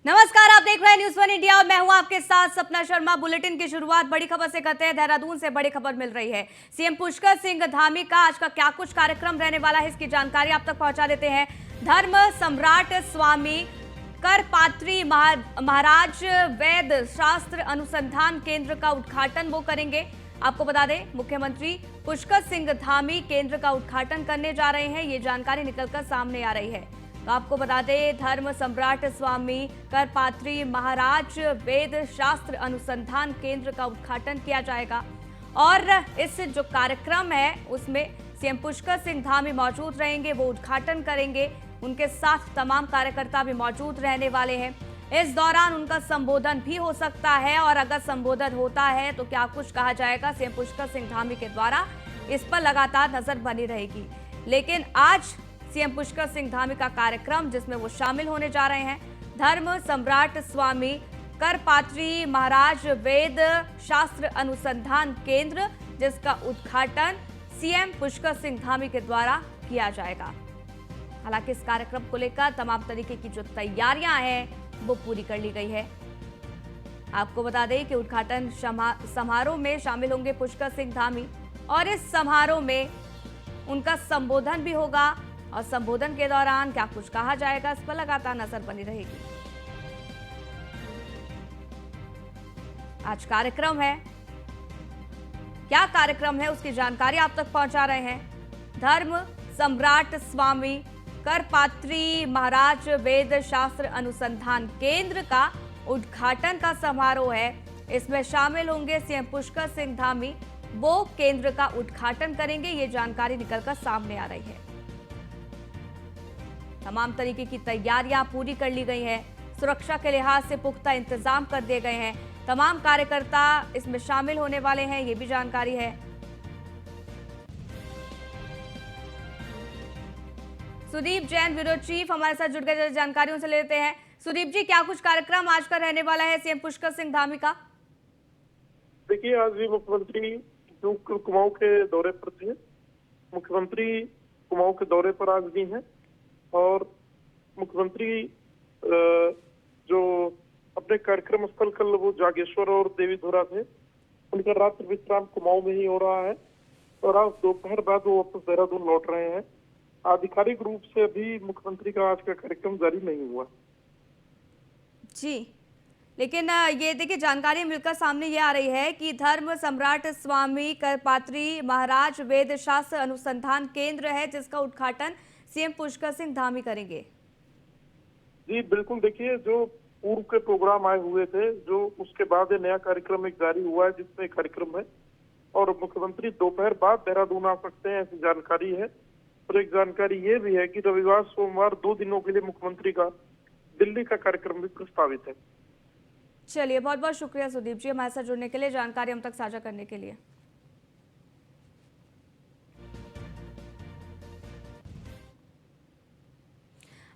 नमस्कार, आप देख रहे हैं न्यूज़ 1 इंडिया और मैं हूं आपके साथ सपना शर्मा। बुलेटिन की शुरुआत बड़ी खबर से करते हैं। देहरादून से बड़ी खबर मिल रही है। सीएम पुष्कर सिंह धामी का आज का क्या कुछ कार्यक्रम रहने वाला है, इसकी जानकारी आप तक पहुंचा देते हैं। धर्म सम्राट स्वामी करपात्री महाराज वैद्य शास्त्र अनुसंधान केंद्र का उद्घाटन वो करेंगे। आपको बता दें, मुख्यमंत्री पुष्कर सिंह धामी केंद्र का उद्घाटन करने जा रहे हैं। ये जानकारी निकलकर सामने आ रही है। तो आपको बता दें, धर्म सम्राट स्वामी करपात्री महाराज वेद शास्त्र अनुसंधान केंद्र का उद्घाटन किया जाएगा और इस जो कार्यक्रम है उसमें सीएम पुष्कर सिंह धामी मौजूद रहेंगे, वो उद्घाटन करेंगे। उनके साथ तमाम कार्यकर्ता भी मौजूद रहने वाले हैं। इस दौरान उनका संबोधन भी हो सकता है और अगर संबोधन होता है तो क्या कुछ कहा जाएगा सीएम पुष्कर सिंह धामी के द्वारा, इस पर लगातार नजर बनी रहेगी। लेकिन आज सीएम पुष्कर सिंह धामी का कार्यक्रम जिसमें वो शामिल होने जा रहे हैं, धर्म सम्राट स्वामी करपात्री महाराज वेद शास्त्र अनुसंधान केंद्र, जिसका उद्घाटन सीएम पुष्कर सिंह धामी के द्वारा किया जाएगा। हालांकि इस कार्यक्रम को लेकर तमाम तरीके की जो तैयारियां हैं वो पूरी कर ली गई है। आपको बता दें कि उद्घाटन समारोह में शामिल होंगे पुष्कर सिंह धामी और इस समारोह में उनका संबोधन भी होगा और संबोधन के दौरान क्या कुछ कहा जाएगा, इस पर लगातार नजर बनी रहेगी। आज कार्यक्रम है, क्या कार्यक्रम है उसकी जानकारी आप तक पहुंचा रहे हैं। धर्म सम्राट स्वामी करपात्री महाराज वेद शास्त्र अनुसंधान केंद्र का उद्घाटन का समारोह है। इसमें शामिल होंगे सीएम पुष्कर सिंह धामी, वो केंद्र का उद्घाटन करेंगे। ये जानकारी निकलकर सामने आ रही है। तमाम तरीके की तैयारियां पूरी कर ली गई हैं। सुरक्षा के लिहाज से पुख्ता इंतजाम कर दिए गए हैं। तमाम कार्यकर्ता इसमें शामिल होने वाले हैं, ये भी जानकारी है। सुदीप जैन ब्यूरो चीफ हमारे साथ जुड़ गए, जानकारियों से लेते हैं। सुदीप जी, क्या कुछ कार्यक्रम आज का रहने वाला है सीएम पुष्कर सिंह धामी का? देखिए, आज भी मुख्यमंत्री जो कुमाऊं के दौरे पर थे, मुख्यमंत्री कुमाऊं के दौरे पर आज भी हैं और मुख्यमंत्री जो अपने कार्यक्रम स्थल कल वो जागेश्वर और देवीधुरा थे, उनका रात्रि विश्राम कुमाऊं में ही हो रहा है और आज दोपहर बाद वो वापस देहरादून लौट रहे हैं। आधिकारिक रूप से अभी मुख्यमंत्री का आज का कार्यक्रम जारी नहीं हुआ जी, लेकिन ये देखिए जानकारी मिलकर सामने ये आ रही है कि धर्म सम्राट स्वामी करपात्री महाराज वेद शास्त्र अनुसंधान केंद्र है जिसका उद्घाटन सीएम पुष्कर सिंह धामी करेंगे। जी बिल्कुल, देखिए जो पूर्व के प्रोग्राम आए हुए थे, जो उसके बाद नया कार्यक्रम एक जारी हुआ है जिसमें कार्यक्रम है और मुख्यमंत्री दोपहर बाद देहरादून आ सकते हैं, ऐसी जानकारी है। और एक जानकारी ये भी है कि रविवार सोमवार 2 दिनों के लिए मुख्यमंत्री का दिल्ली का कार्यक्रम भी प्रस्तावित है। चलिए, बहुत बहुत शुक्रिया सुदीप जी हमारे साथ जुड़ने के लिए, जानकारी हम तक साझा करने के लिए।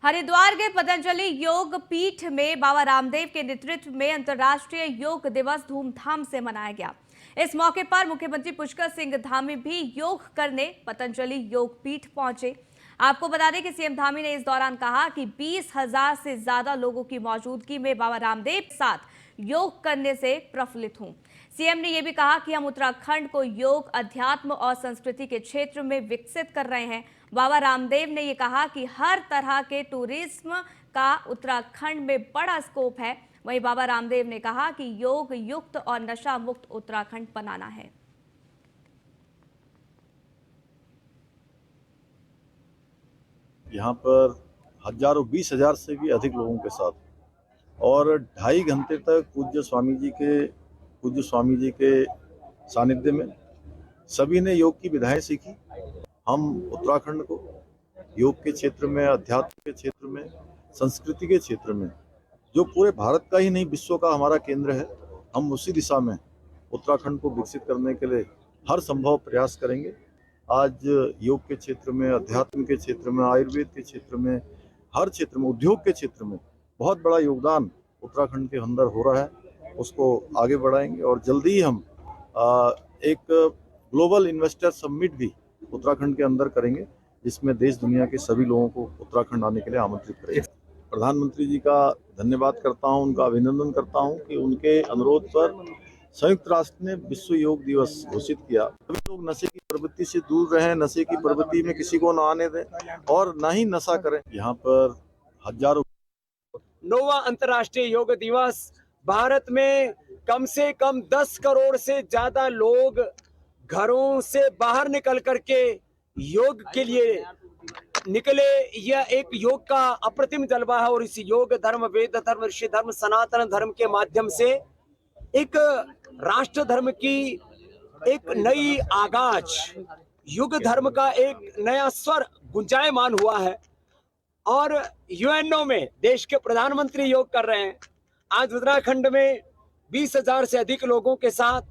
हरिद्वार के पतंजलि योग पीठ में बाबा रामदेव के नेतृत्व में अंतर्राष्ट्रीय योग दिवस धूमधाम से मनाया गया। इस मौके पर मुख्यमंत्री पुष्कर सिंह धामी भी योग करने पतंजलि योग पीठ पहुंचे। आपको बता दें कि सीएम धामी ने इस दौरान कहा कि 20,000 से ज्यादा लोगों की मौजूदगी में बाबा रामदेव के साथ योग करने से प्रफुल्लित हूं। सीएम ने यह भी कहा कि हम उत्तराखंड को योग, अध्यात्म और संस्कृति के क्षेत्र में विकसित कर रहे हैं। बाबा रामदेव ने यह कहा कि हर तरह के टूरिज्म का उत्तराखंड में बड़ा स्कोप है। वहीं बाबा रामदेव ने कहा कि योग युक्त और नशा मुक्त उत्तराखंड बनाना है। यहाँ पर हजारों 20,000 से भी अधिक लोगों के साथ और 2.5 घंटे तक पूज्य स्वामी जी के सानिध्य में सभी ने योग की विधाएं सीखी। हम उत्तराखंड को योग के क्षेत्र में, अध्यात्म के क्षेत्र में, संस्कृति के क्षेत्र में, जो पूरे भारत का ही नहीं विश्व का हमारा केंद्र है, हम उसी दिशा में उत्तराखंड को विकसित करने के लिए हर संभव प्रयास करेंगे। आज योग के क्षेत्र में, अध्यात्म के क्षेत्र में, आयुर्वेद के क्षेत्र में, हर क्षेत्र में, उद्योग के क्षेत्र में बहुत बड़ा योगदान उत्तराखंड के अंदर हो रहा है। उसको आगे बढ़ाएंगे और जल्दी ही हम एक ग्लोबल इन्वेस्टर समिट भी उत्तराखंड के अंदर करेंगे, जिसमें देश दुनिया के सभी लोगों को उत्तराखंड आने के लिए आमंत्रित करेंगे। प्रधानमंत्री जी का धन्यवाद करता हूं, उनका अभिनंदन करता हूं कि उनके अनुरोध पर संयुक्त राष्ट्र ने विश्व योग दिवस घोषित किया। सभी लोग नशे की प्रवृत्ति से दूर रहें, नशे की प्रवृत्ति में किसी को न आने दें और न ही नशा करें। यहाँ पर हजारों 9वां अंतर्राष्ट्रीय योग दिवस भारत में कम से कम 10 करोड़ से ज्यादा लोग घरों से बाहर निकल करके योग के लिए निकले। यह एक योग का अप्रतिम जलवा है और इस योग धर्म, वेद धर्म, ऋषि धर्म, सनातन धर्म के माध्यम से एक राष्ट्र धर्म की एक नई आगाज, युग धर्म का एक नया स्वर गुंजायमान हुआ है और यूएनओ में देश के प्रधानमंत्री योग कर रहे हैं। आज उत्तराखंड में 20,000 से अधिक लोगों के साथ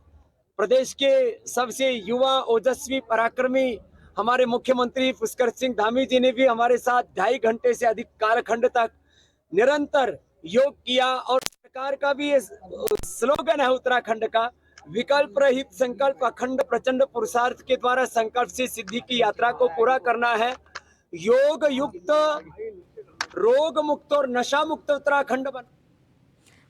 प्रदेश के सबसे युवा ओजस्वी पराक्रमी हमारे मुख्यमंत्री पुष्कर सिंह धामी जी ने भी हमारे साथ 2.5 घंटे से अधिक कालखंड तक निरंतर योग किया और सरकार का भी ये स्लोगन है उत्तराखंड का, विकल्प रहित संकल्प अखंड प्रचंड पुरुषार्थ के द्वारा संकल्प से सिद्धि की यात्रा को पूरा करना है। योग युक्त, रोग मुक्त और नशा मुक्त उत्तराखंड बन।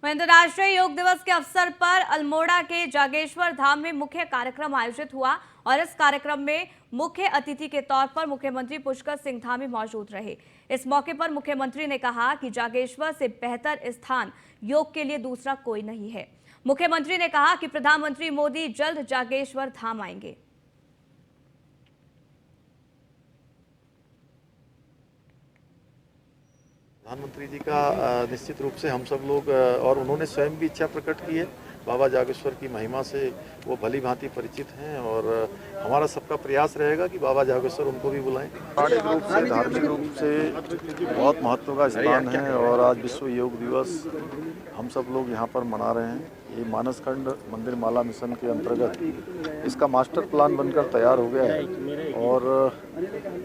अंतर्राष्ट्रीय योग दिवस के अवसर पर अल्मोड़ा के जागेश्वर धाम में मुख्य कार्यक्रम आयोजित हुआ और इस कार्यक्रम में मुख्य अतिथि के तौर पर मुख्यमंत्री पुष्कर सिंह धामी मौजूद रहे। इस मौके पर मुख्यमंत्री ने कहा कि जागेश्वर से बेहतर स्थान योग के लिए दूसरा कोई नहीं है। मुख्यमंत्री ने कहा कि प्रधानमंत्री मोदी जल्द जागेश्वर धाम आएंगे। प्रधानमंत्री जी का निश्चित रूप से हम सब लोग और उन्होंने स्वयं भी इच्छा प्रकट की है। बाबा जागेश्वर की महिमा से वो भली भांति परिचित हैं और हमारा सबका प्रयास रहेगा कि बाबा जागेश्वर उनको भी बुलाएं। पौराणिक रूप से, धार्मिक रूप से बहुत महत्व का स्थान है और आज विश्व योग दिवस हम सब लोग यहाँ पर मना रहे हैं। ये मानसखंड मंदिर माला मिशन के अंतर्गत इसका मास्टर प्लान बनकर तैयार हो गया है और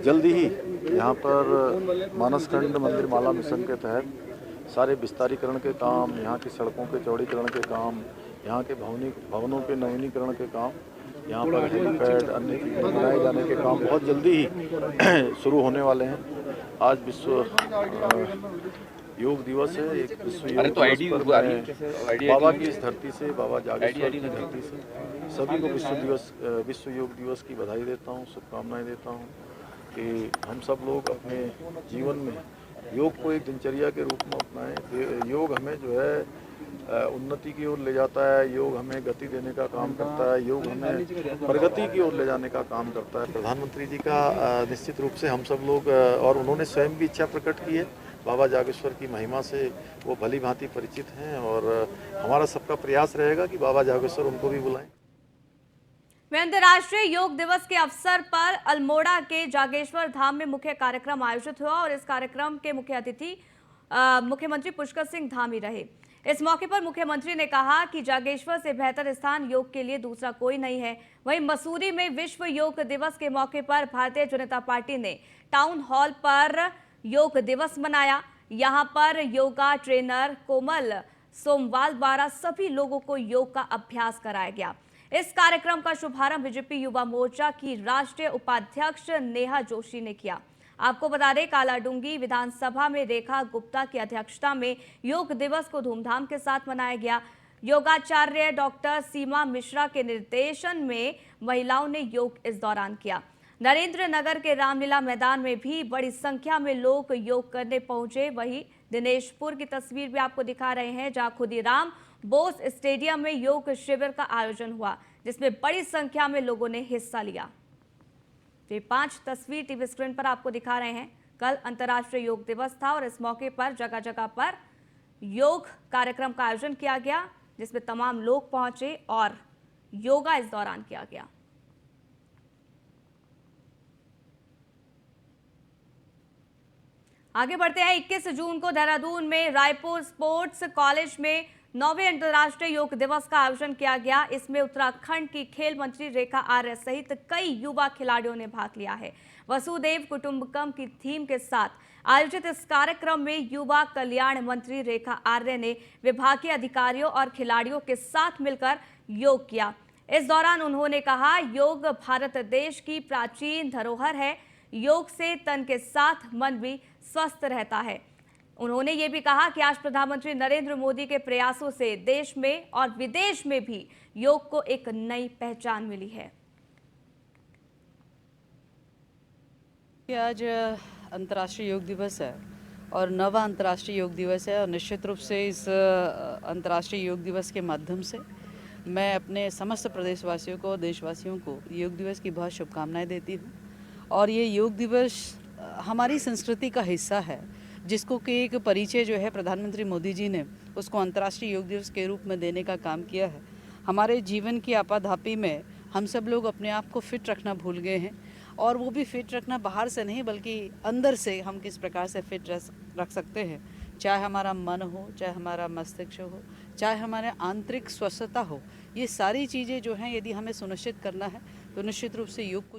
जल्दी ही यहाँ पर मानसखंड मंदिर माला मिशन के तहत सारे विस्तारीकरण के काम, यहाँ की सड़कों के चौड़ीकरण के काम, यहाँ के भवनों के नवीनीकरण के काम, यहाँ पर हेलीपैड अन्य चीज़ें बनाए जाने के काम बहुत जल्दी ही शुरू होने वाले हैं। आज विश्व योग दिवस है। एक विश्व योग दिवस पर बाबा की इस धरती से, बाबा जागेश्वर की धरती से सभी को विश्व योग दिवस की बधाई देता हूँ, शुभकामनाएं देता हूँ कि हम सब लोग अपने जीवन में योग को एक दिनचर्या के रूप में अपनाएं। योग हमें जो है उन्नति की ओर ले जाता है, योग हमें गति देने का काम करता है, योग हमें प्रगति की ओर ले जाने का काम करता है। प्रधानमंत्री जी का निश्चित रूप से हम सब लोग और उन्होंने स्वयं भी इच्छा प्रकट की है। बाबा जागेश्वर की महिमा से वो भली भांति परिचित हैं और हमारा सबका प्रयास रहेगा कि बाबा जागेश्वर उनको भी बुलाएं। अंतर्राष्ट्रीय योग दिवस के अवसर पर अल्मोड़ा के जागेश्वर धाम में मुख्य कार्यक्रम आयोजित हुआ और इस कार्यक्रम के मुख्य अतिथि मुख्यमंत्री पुष्कर सिंह धामी रहे। इस मौके पर मुख्यमंत्री ने कहा कि जागेश्वर से बेहतर स्थान योग के लिए दूसरा कोई नहीं है। वहीं मसूरी में विश्व योग दिवस के मौके पर भारतीय जनता पार्टी ने टाउन हॉल पर योग दिवस मनाया। यहाँ पर योगा ट्रेनर कोमल सोमवाल द्वारा सभी लोगों को योग का अभ्यास कराया गया। इस कार्यक्रम का शुभारंभ बीजेपी युवा मोर्चा की राष्ट्रीय उपाध्यक्ष नेहा जोशी ने किया। आपको बता दें, कालाडूंगी विधानसभा में रेखा गुप्ता की अध्यक्षता में योग दिवस को धूमधाम के साथ मनाया गया। योगाचार्य डॉक्टर सीमा मिश्रा के निर्देशन में महिलाओं ने योग इस दौरान किया। नरेंद्र नगर के रामलीला मैदान में भी बड़ी संख्या में लोग योग करने पहुंचे। वहीं दिनेशपुर की तस्वीर भी आपको दिखा रहे हैं, जहां खुदीराम बोस स्टेडियम में योग शिविर का आयोजन हुआ, जिसमें बड़ी संख्या में लोगों ने हिस्सा लिया। ये 5 तस्वीर टीवी स्क्रीन पर आपको दिखा रहे हैं। कल अंतर्राष्ट्रीय योग दिवस था और इस मौके पर जगह जगह पर योग कार्यक्रम का आयोजन किया गया, जिसमें तमाम लोग पहुंचे और योगा इस दौरान किया गया। आगे बढ़ते हैं। 21 जून को देहरादून में रायपुर स्पोर्ट्स कॉलेज में 9वें अंतर्राष्ट्रीय योग दिवस का आयोजन किया गया। इसमें उत्तराखंड की खेल मंत्री रेखा आर्य सहित कई युवा खिलाड़ियों ने भाग लिया है। वसुदेव कुटुंबकम की थीम के साथ आयोजित इस कार्यक्रम में युवा कल्याण मंत्री रेखा आर्य ने विभागीय अधिकारियों और खिलाड़ियों के साथ मिलकर योग किया। इस दौरान उन्होंने कहा, योग भारत देश की प्राचीन धरोहर है। योग से तन के साथ मन भी स्वस्थ रहता है। उन्होंने ये भी कहा कि आज प्रधानमंत्री नरेंद्र मोदी के प्रयासों से देश में और विदेश में भी योग को एक नई पहचान मिली है। आज अंतर्राष्ट्रीय योग दिवस है और नवा अंतर्राष्ट्रीय योग दिवस है और निश्चित रूप से इस अंतर्राष्ट्रीय योग दिवस के माध्यम से मैं अपने समस्त प्रदेशवासियों को, देशवासियों को योग दिवस की बहुत शुभकामनाएं देती हूं। और ये योग दिवस हमारी संस्कृति का हिस्सा है, जिसको कि एक परिचय जो है प्रधानमंत्री मोदी जी ने उसको अंतर्राष्ट्रीय योग दिवस के रूप में देने का काम किया है। हमारे जीवन की आपाधापी में हम सब लोग अपने आप को फिट रखना भूल गए हैं, और वो भी फिट रखना बाहर से नहीं बल्कि अंदर से हम किस प्रकार से फिट रख सकते हैं। चाहे हमारा मन हो, चाहे हमारा मस्तिष्क हो, चाहे हमारे आंतरिक स्वस्थता हो, ये सारी चीज़ें जो हैं यदि हमें सुनिश्चित करना है तो निश्चित रूप से योग को।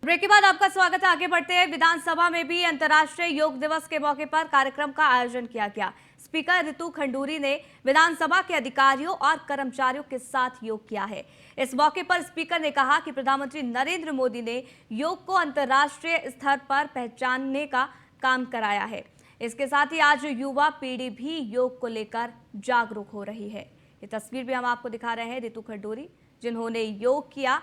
ब्रेक के बाद आपका स्वागत है। आगे बढ़ते हैं। विधानसभा में भी अंतर्राष्ट्रीय योग दिवस के मौके पर कार्यक्रम का आयोजन किया गया। स्पीकर ऋतु खंडूरी ने विधानसभा के अधिकारियों और कर्मचारियों के साथ योग किया है। इस मौके पर स्पीकर ने कहा कि प्रधानमंत्री नरेंद्र मोदी ने योग को अंतर्राष्ट्रीय स्तर पर पहचानने का काम कराया है। इसके साथ ही आज युवा पीढ़ी भी योग को लेकर जागरूक हो रही है। ये तस्वीर भी हम आपको दिखा रहे हैं, ऋतु खंडूरी जिन्होंने योग किया,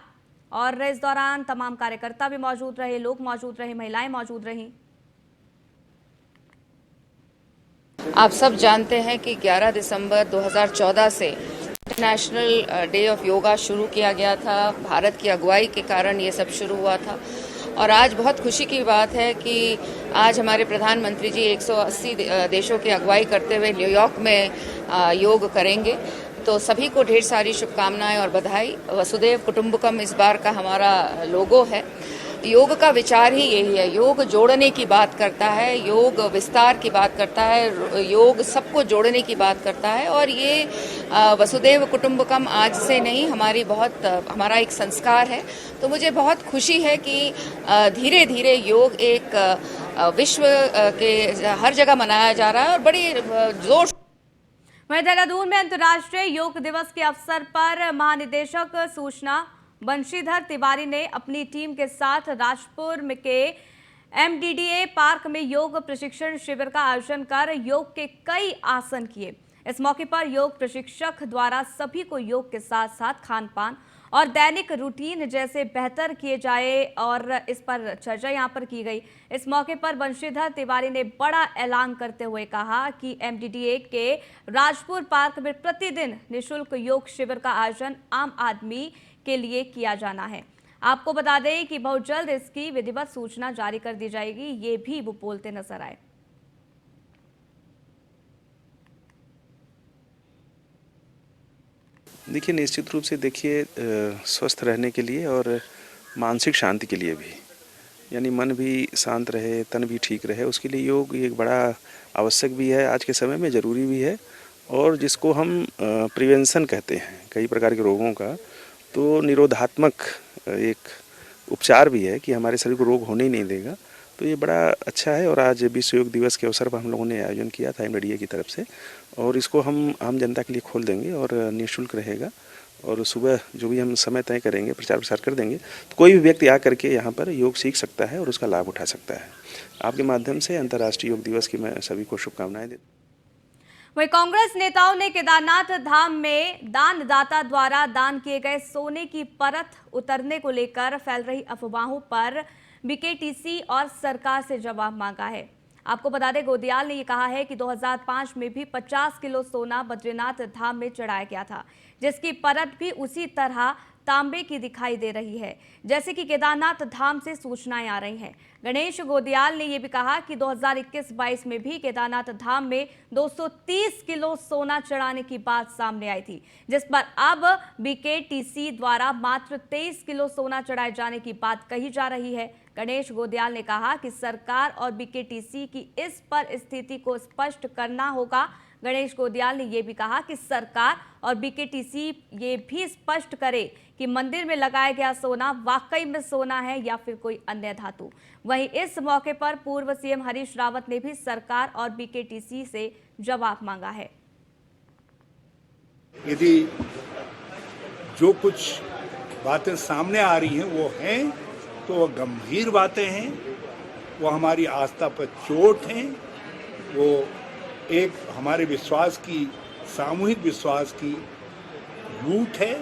और इस दौरान तमाम कार्यकर्ता भी मौजूद रहे, लोग मौजूद रहे, महिलाएं मौजूद रहीं। आप सब जानते हैं कि 11 दिसंबर 2014 से इंटरनेशनल डे ऑफ योगा शुरू किया गया था। भारत की अगुवाई के कारण ये सब शुरू हुआ था, और आज बहुत खुशी की बात है कि आज हमारे प्रधानमंत्री जी 180 देशों की अगुवाई करते हुए न्यूयॉर्क में योग करेंगे। तो सभी को ढेर सारी शुभकामनाएं और बधाई। वसुदेव कुटुंबकम इस बार का हमारा लोगो है। योग का विचार ही यही है। योग जोड़ने की बात करता है, योग विस्तार की बात करता है, योग सबको जोड़ने की बात करता है। और ये वसुदेव कुटुंबकम आज से नहीं, हमारा एक संस्कार है। तो मुझे बहुत खुशी है कि धीरे धीरे योग एक विश्व के हर जगह मनाया जा रहा है और बड़ी जोर। वहीं देहरादून में अंतर्राष्ट्रीय योग दिवस के अवसर पर महानिदेशक सूचना बंशीधर तिवारी ने अपनी टीम के साथ राजपुर के MDDA पार्क में योग प्रशिक्षण शिविर का आयोजन कर योग के कई आसन किए। इस मौके पर योग प्रशिक्षक द्वारा सभी को योग के साथ साथ खान पान और दैनिक रूटीन जैसे बेहतर किए जाए, और इस पर चर्चा यहां पर की गई। इस मौके पर बंशीधर तिवारी ने बड़ा ऐलान करते हुए कहा कि MDDA के राजपुर पार्क में प्रतिदिन निःशुल्क योग शिविर का आयोजन आम आदमी के लिए किया जाना है। आपको बता दें कि बहुत जल्द इसकी विधिवत सूचना जारी कर दी जाएगी, ये भी वो बोलते नजर आए। देखिए, निश्चित रूप से देखिए स्वस्थ रहने के लिए और मानसिक शांति के लिए भी, यानी मन भी शांत रहे, तन भी ठीक रहे, उसके लिए योग एक बड़ा आवश्यक भी है, आज के समय में ज़रूरी भी है। और जिसको हम प्रिवेंशन कहते हैं कई प्रकार के रोगों का, तो निरोधात्मक एक उपचार भी है कि हमारे शरीर को रोग होने ही नहीं देगा। तो ये बड़ा अच्छा है। और आज विश्व योग दिवस के अवसर पर हम लोगों ने आयोजन किया था MDDA की तरफ से, और इसको हम आम जनता के लिए खोल देंगे और निःशुल्क रहेगा। और सुबह जो भी हम समय तय करेंगे, प्रचार प्रसार कर देंगे, तो कोई भी व्यक्ति आ करके यहाँ पर योग सीख सकता है और उसका लाभ उठा सकता है। आपके माध्यम से अंतर्राष्ट्रीय योग दिवस की मैं सभी को शुभकामनाएं देता हूं। वहीं कांग्रेस नेताओं ने केदारनाथ धाम में दानदाता द्वारा दान किए गए सोने की परत उतरने को लेकर फैल रही अफवाहों पर BKTC और सरकार से जवाब मांगा है। आपको बता दें, गोदियाल ने ये कहा है कि 2005 में भी 50 किलो सोना बद्रीनाथ धाम में चढ़ाया गया था, जिसकी परत भी उसी तरह तांबे की दिखाई दे रही है, जैसे कि केदारनाथ धाम से सूचनाएं आ रही हैं। गणेश गोदियाल ने यह भी कहा कि 2021-22 में भी केदारनाथ धाम में 230 किलो सोना चढ़ाने की बात सामने आई थी, जिस पर अब BKTC द्वारा मात्र 23 किलो सोना चढ़ाए जाने की बात कही जा रही है। गणेश गोदियाल ने कहा कि सरकार और BKTC की इस पर स्थिति को स्पष्ट करना होगा। गणेश गोदियाल ने यह भी कहा कि सरकार और BKTC ये भी स्पष्ट करे कि मंदिर में लगाया गया सोना वाकई में सोना है या फिर कोई अन्य धातु। वहीं इस मौके पर पूर्व CM हरीश रावत ने भी सरकार और BKTC से जवाब मांगा है। यदि जो कुछ बातें सामने आ रही हैं वो हैं, तो वो गंभीर बातें हैं, वो हमारी आस्था पर चोट हैं, वो एक हमारे विश्वास की, सामूहिक विश्वास की लूट है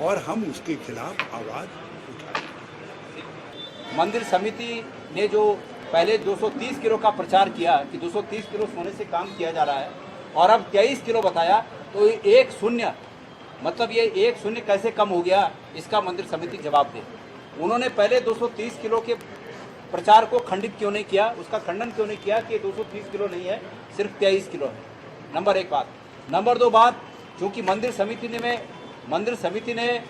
और हम उसके खिलाफ आवाज उठाएंगे। मंदिर समिति ने जो पहले 230 किलो का प्रचार किया कि 230 किलो सोने से काम किया जा रहा है और अब 23 किलो बताया, तो एक शून्य मतलब ये एक शून्य कैसे कम हो गया, इसका मंदिर समिति जवाब दे। उन्होंने पहले 230 किलो के प्रचार को खंडित क्यों नहीं किया, उसका खंडन क्यों नहीं किया कि 230 किलो नहीं है, सिर्फ 23 किलो है। नंबर एक बात। नंबर दो बात, चूँकि मंदिर समिति ने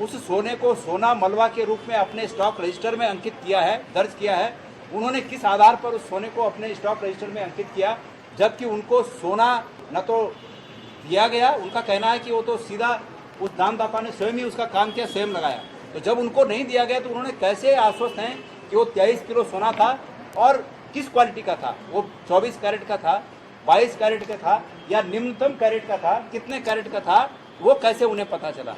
उस सोने को सोना मलबा के रूप में अपने स्टॉक रजिस्टर में अंकित किया है, दर्ज किया है। उन्होंने किस आधार पर उस सोने को अपने स्टॉक रजिस्टर में अंकित किया, जबकि उनको सोना न तो दिया गया, उनका कहना है कि वो तो सीधा उस दानदाता ने स्वयं ही उसका काम किया, स्वयं लगाया। तो जब उनको नहीं दिया गया तो उन्होंने कैसे आश्वस्त हैं कि वो 23 किलो सोना था और किस क्वालिटी का था, वो 24 कैरेट का था, 22 कैरेट का था या निम्नतम कैरेट का था, कितने कैरेट का था, वो कैसे उन्हें पता चला।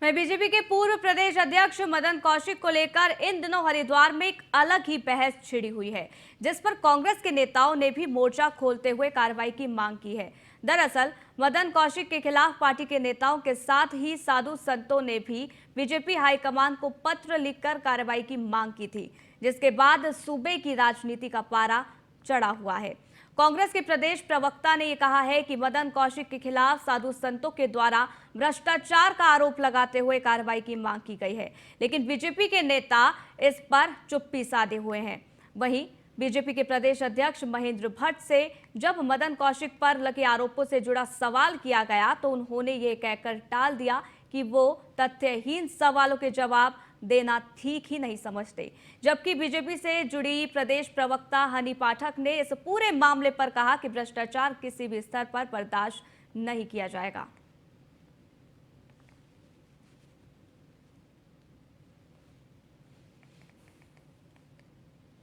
वहीं बीजेपी के पूर्व प्रदेश अध्यक्ष मदन कौशिक को लेकर इन दिनों हरिद्वार में एक अलग ही बहस छिड़ी हुई है, जिस पर कांग्रेस के नेताओं ने भी मोर्चा खोलते हुए कार्रवाई की मांग की है। दरअसल मदन कौशिक के खिलाफ पार्टी के नेताओं के साथ ही साधु संतों ने भी बीजेपी हाईकमान को पत्र लिखकर कार्रवाई की मांग की थी, जिसके बाद सूबे की राजनीति का पारा चढ़ा हुआ है। कांग्रेस के प्रदेश प्रवक्ता ने यह कहा है कि मदन कौशिक के खिलाफ साधु संतों के द्वारा भ्रष्टाचार का आरोप लगाते हुए कार्रवाई की मांग की गई है, लेकिन बीजेपी के नेता इस पर चुप्पी साधे हुए हैं। वहीं बीजेपी के प्रदेश अध्यक्ष महेंद्र भट्ट से जब मदन कौशिक पर लगे आरोपों से जुड़ा सवाल किया गया तो उन्होंने ये कहकर टाल दिया कि वो तथ्यहीन सवालों के जवाब देना ठीक ही नहीं समझते। जबकि बीजेपी से जुड़ी प्रदेश प्रवक्ता हनी पाठक ने इस पूरे मामले पर कहा कि भ्रष्टाचार किसी भी स्तर पर बर्दाश्त नहीं किया जाएगा।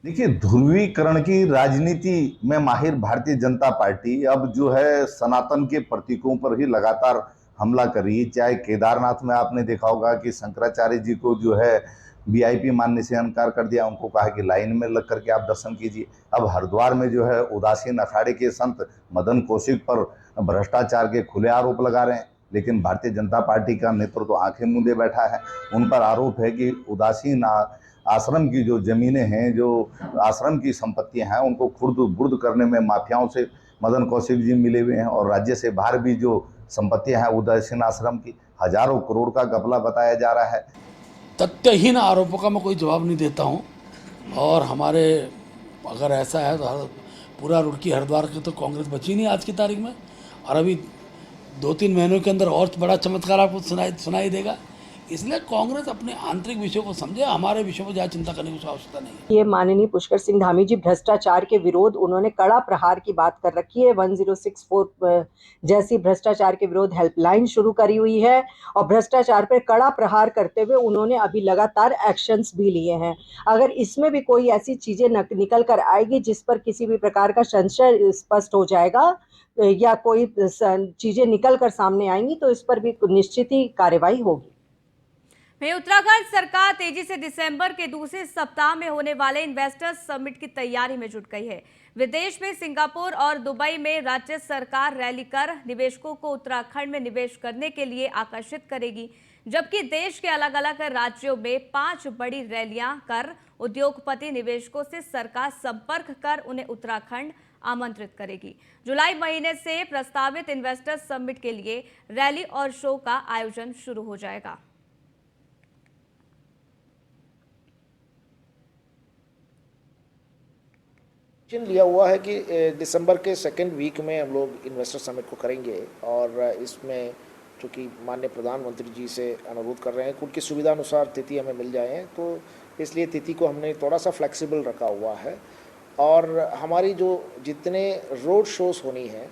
देखिए, ध्रुवीकरण की राजनीति में माहिर भारतीय जनता पार्टी अब जो है सनातन के प्रतीकों पर ही लगातार हमला कर रही है। चाहे केदारनाथ में आपने देखा होगा कि शंकराचार्य जी को जो है वीआईपी मानने से इनकार कर दिया, उनको कहा कि लाइन में लग करके आप दर्शन कीजिए। अब हरिद्वार में जो है उदासीन अखाड़े के संत मदन कौशिक पर भ्रष्टाचार के खुले आरोप लगा रहे हैं, लेकिन भारतीय जनता पार्टी का नेतृत्व तो आंखें मूंदे बैठा है। उन पर आरोप है कि उदासीन आश्रम की जो जमीनें हैं, जो आश्रम की संपत्तियां हैं, उनको खुर्द बुर्द करने में माफियाओं से मदन कौशिक जी मिले हुए हैं और राज्य से बाहर भी जो संपत्तियां हैं उदासीन आश्रम की हजारों करोड़ का घपला बताया जा रहा है। तथ्यहीन आरोपों का मैं कोई जवाब नहीं देता हूं और हमारे अगर ऐसा है तो पूरा रुड़की हरिद्वार की तो कांग्रेस बची नहीं आज की तारीख में, और अभी 2-3 महीनों के अंदर और बड़ा चमत्कार आपको सुनाई देगा। इसलिए कांग्रेस अपने आंतरिक विषयों को समझे, हमारे विषयों को ज़्यादा चिंता करने की आवश्यकता नहीं है। ये माननीय पुष्कर सिंह धामी जी भ्रष्टाचार के विरोध उन्होंने कड़ा प्रहार की बात कर रखी है। 1064 जैसी भ्रष्टाचार के विरोध हेल्पलाइन शुरू करी हुई है और भ्रष्टाचार पर कड़ा प्रहार करते हुए उन्होंने अभी लगातार एक्शंस भी लिए हैं। अगर इसमें भी कोई ऐसी चीजें निकल कर आएगी जिस पर किसी भी प्रकार का संशय स्पष्ट हो जाएगा या कोई चीजें निकल कर सामने आएंगी तो इस पर भी निश्चित ही कार्रवाई होगी। वहीं उत्तराखंड सरकार तेजी से दिसंबर के दूसरे सप्ताह में होने वाले इन्वेस्टर्स समिट की तैयारी में जुट गई है। विदेश में सिंगापुर और दुबई में राज्य सरकार रैली कर निवेशकों को उत्तराखंड में निवेश करने के लिए आकर्षित करेगी, जबकि देश के अलग अलग राज्यों में 5 बड़ी रैलियां कर उद्योगपति निवेशकों से सरकार संपर्क कर उन्हें उत्तराखंड आमंत्रित करेगी। जुलाई महीने से प्रस्तावित इन्वेस्टर्स समिट के लिए रैली और शो का आयोजन शुरू हो जाएगा। लिया हुआ है कि दिसंबर के सेकेंड वीक में हम लोग इन्वेस्टर समिट को करेंगे और इसमें चूँकि माननीय प्रधानमंत्री जी से अनुरोध कर रहे हैं कि उनकी सुविधा अनुसार तिथि हमें मिल जाए, तो इसलिए तिथि को हमने थोड़ा सा फ्लेक्सिबल रखा हुआ है। और हमारी जो जितने रोड शोज़ होनी है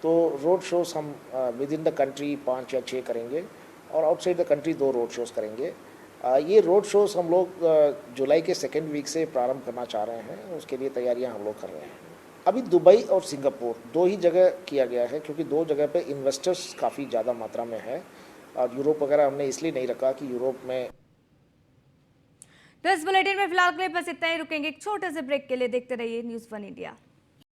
तो रोड शोज़ हम विद इन द कंट्री 5 या 6 करेंगे और outside the country 2 road shows करेंगे। ये रोड शोज़ हम लोग जुलाई के सेकेंड वीक से प्रारंभ करना चाह रहे हैं, उसके लिए तैयारियां हम लोग कर रहे हैं। अभी दुबई और सिंगापुर 2 ही जगह किया गया है क्योंकि 2 जगह पे इन्वेस्टर्स काफ़ी ज़्यादा मात्रा में है और यूरोप वगैरह हमने इसलिए नहीं रखा कि यूरोप में। तो इस बुलेटिन में फिलहाल के लिए बस इतना ही, रुकेंगे एक छोटे से ब्रेक के लिए। देखते रहिए न्यूज़ 1 इंडिया।